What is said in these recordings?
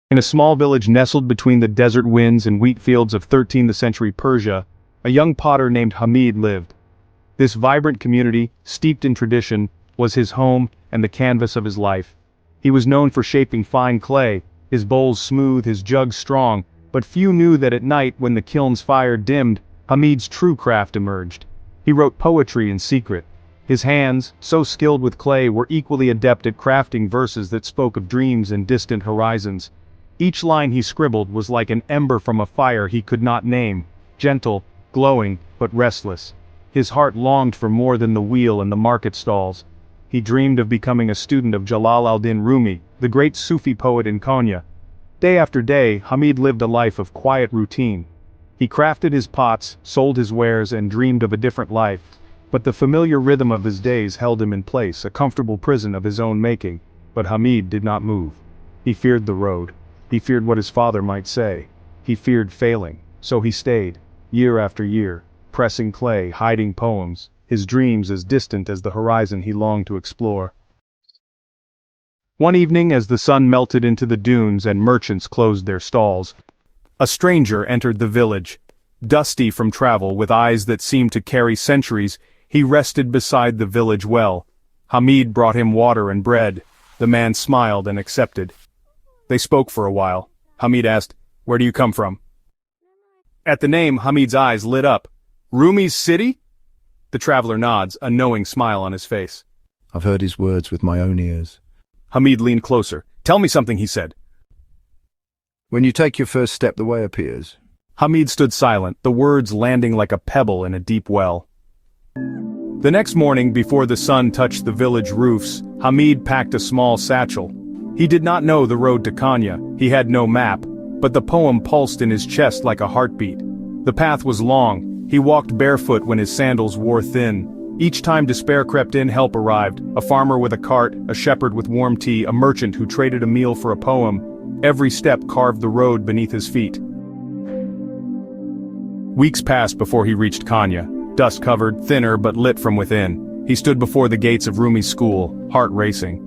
In a small village nestled between the desert winds and wheat fields of 13th century Persia, a young potter named Hamid lived. This vibrant community, steeped in tradition, was his home and the canvas of his life. He was known for shaping fine clay, his bowls smooth, his jugs strong, but few knew that at night when the kiln's fire dimmed, Hamid's true craft emerged. He wrote poetry in secret. His hands, so skilled with clay, were equally adept at crafting verses that spoke of dreams and distant horizons. Each line he scribbled was like an ember from a fire he could not name, gentle, glowing, but restless. His heart longed for more than the wheel and the market stalls. He dreamed of becoming a student of Jalal al-Din Rumi, the great Sufi poet in Konya. Day after day, Hamid lived a life of quiet routine. He crafted his pots, sold his wares, and dreamed of a different life. But the familiar rhythm of his days held him in place, a comfortable prison of his own making. But Hamid did not move. He feared the road. He feared what his father might say. He feared failing. So he stayed, year after year, pressing clay, hiding poems, his dreams as distant as the horizon he longed to explore. One evening, as the sun melted into the dunes and merchants closed their stalls, a stranger entered the village. Dusty from travel, with eyes that seemed to carry centuries, he rested beside the village well. Hamid brought him water and bread. The man smiled and accepted. They spoke for a while. Hamid asked, "Where do you come from?" At the name, Hamid's eyes lit up. "Rumi's city?" The traveler nods, a knowing smile on his face. I've heard his words with my own ears. Hamid leaned closer. "Tell me something," he said. When you take your first step, the way appears. Hamid stood silent, the words landing like a pebble in a deep well. The next morning, before the sun touched the village roofs, Hamid packed a small satchel. He did not know the road to Konya, he had no map, but the poem pulsed in his chest like a heartbeat. The path was long, he walked barefoot when his sandals wore thin. Each time despair crept in, help arrived, a farmer with a cart, a shepherd with warm tea, a merchant who traded a meal for a poem. Every step carved the road beneath his feet. Weeks passed before he reached Konya, dust-covered, thinner but lit from within. He stood before the gates of Rumi's school, heart racing.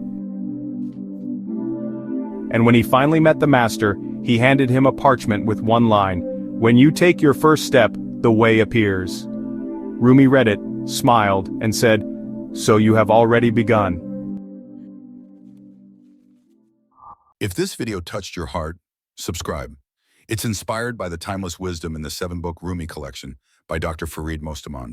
And when he finally met the master, he handed him a parchment with one line, "When you take your first step, the way appears." Rumi read it, smiled, and said, "So you have already begun." If this video touched your heart, subscribe. It's inspired by the timeless wisdom in the 7-book Rumi collection by Dr. Farid Mostamand.